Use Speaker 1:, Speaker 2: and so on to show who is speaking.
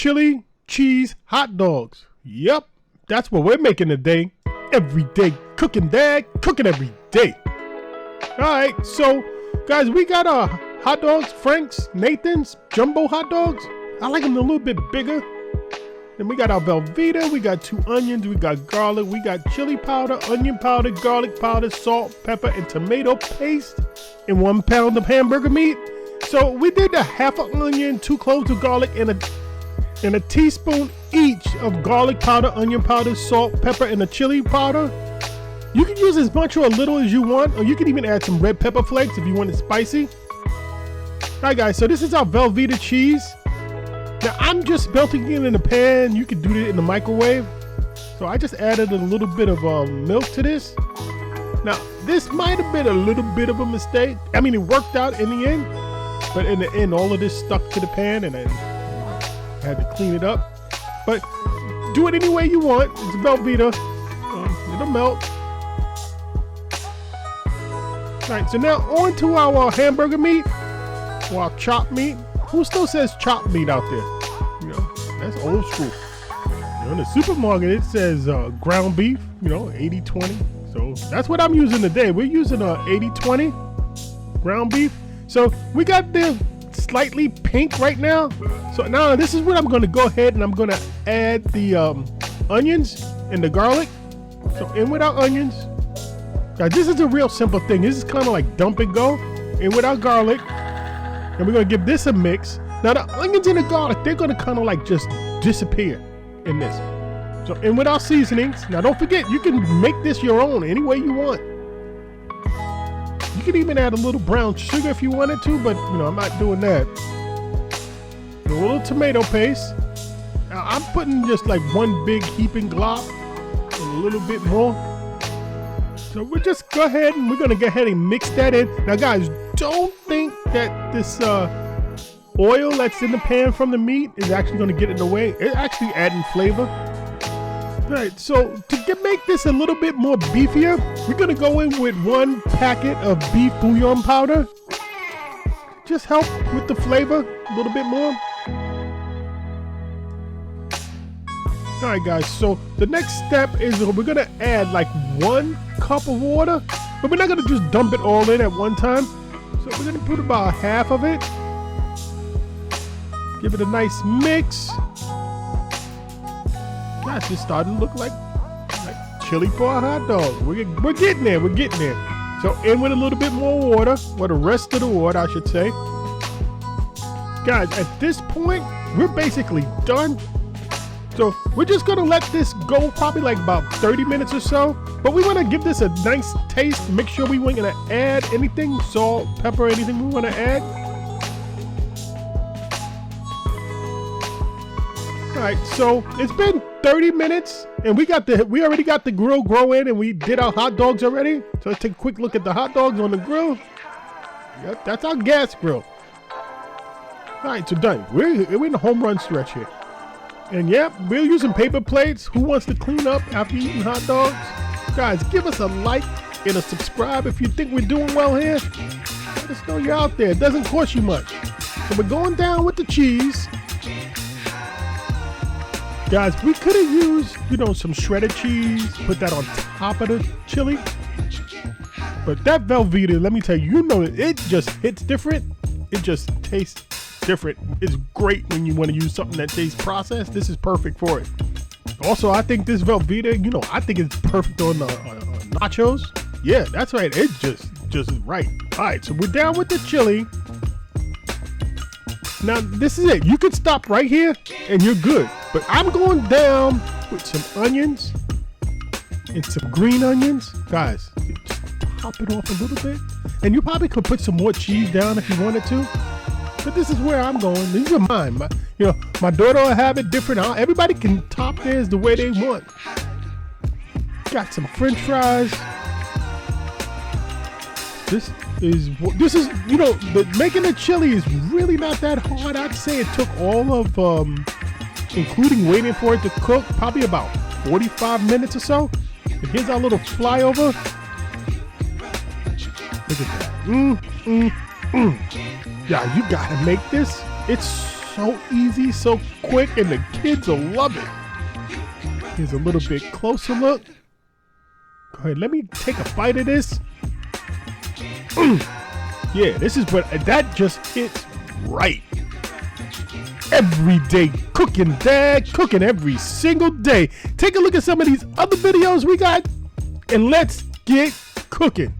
Speaker 1: chili cheese hot dogs. Yep, that's what we're making today. Everyday cooking, Dad. Cooking every day. Alright, so guys, we got hot dogs, Frank's, Nathan's, jumbo hot dogs. I like them a little bit bigger. Then we got our Velveeta, we got 2 onions, we got garlic, we got chili powder, onion powder, garlic powder, salt, pepper, and tomato paste, and 1 pound of hamburger meat. So we did a half an onion, 2 cloves of garlic, and a teaspoon each of garlic powder, onion powder, salt, pepper, and a chili powder. You can use as much or a little as you want, or you can even add some red pepper flakes if you want it spicy. Alright guys, so this is our Velveeta cheese. Now I'm just melting it in a pan. You can do it in the microwave. So I just added a little bit of milk to this. Now this might have been a little bit of a mistake. I mean, it worked out in the end, but in the end all of this stuck to the pan and I had to clean it up. But do it any way you want. It's Velveeta. It'll melt. Alright, so now on to our hamburger meat, or our chopped meat. Who still says chopped meat out there? You know, that's old school. You know, in the supermarket it says ground beef, you know, 80-20. So that's what I'm using today. We're using 80-20 ground beef. So we got the slightly pink right now. So now this is what I'm gonna go ahead and I'm gonna add the onions and the garlic. So in with our onions. Now this is a real simple thing. This is kind of like dump and go. In with our garlic. And we're gonna give this a mix. Now the onions and the garlic, they're gonna kind of like just disappear in this. So in with our seasonings. Now don't forget, you can make this your own any way you want. You can even add a little brown sugar if you wanted to, but you know, I'm not doing that. A little tomato paste. Now I'm putting just like 1 big heaping glob and a little bit more. So we'll just go ahead and we're gonna go ahead and mix that in. Now guys, don't think that this oil that's in the pan from the meat is actually gonna get in the way. It's actually adding flavor. Alright, so to make this a little bit more beefier, we're gonna go in with 1 packet of beef bouillon powder. Just help with the flavor a little bit more. Alright guys, so the next step is we're gonna add like 1 cup of water, but we're not gonna just dump it all in at one time. So we're gonna put about half of it. Give it a nice mix. Gosh, it's starting to look like chili for a hot dog. We're getting there, we're getting there. So in with a little bit more water, or the rest of the water I should say. Guys, at this point, we're basically done. So we're just gonna let this go probably like about 30 minutes or so. But we wanna give this a nice taste. Make sure we weren't gonna add anything, salt, pepper, anything we wanna add. Alright, so it's been 30 minutes and we already got the grill going and we did our hot dogs already. So let's take a quick look at the hot dogs on the grill. Yep, that's our gas grill. Alright, so done. We're in the home run stretch here. And yep, we're using paper plates. Who wants to clean up after eating hot dogs? Guys, give us a like and a subscribe if you think we're doing well here. Let us know you're out there. It doesn't cost you much. So we're going down with the cheese. Guys, we could have used, you know, some shredded cheese, put that on top of the chili. But that Velveeta, let me tell you, you know, it just hits different. It just tastes different. It's great when you want to use something that tastes processed. This is perfect for it. Also, I think this Velveeta, you know, I think it's perfect on nachos. Yeah, that's right. It's just right. All right, so we're down with the chili. Now, this is it. You could stop right here and you're good. But I'm going down with some onions and some green onions. Guys, just pop it off a little bit. And you probably could put some more cheese down if you wanted to. But this is where I'm going. These are mine. My daughter will have it different. Everybody can top theirs the way they want. Got some French fries. This is, you know, making the chili is really not that hard. I'd say it took all of, including waiting for it to cook, probably about 45 minutes or so. And here's our little flyover. Look at that. Yeah, you gotta make this. It's so easy, so quick, and the kids will love it. Here's a little bit closer look. Go ahead, let me take a bite of this. Yeah, this is what, that just hits right. Everyday cooking, Dad. Cooking every single day. Take a look at some of these other videos we got, and let's get cooking.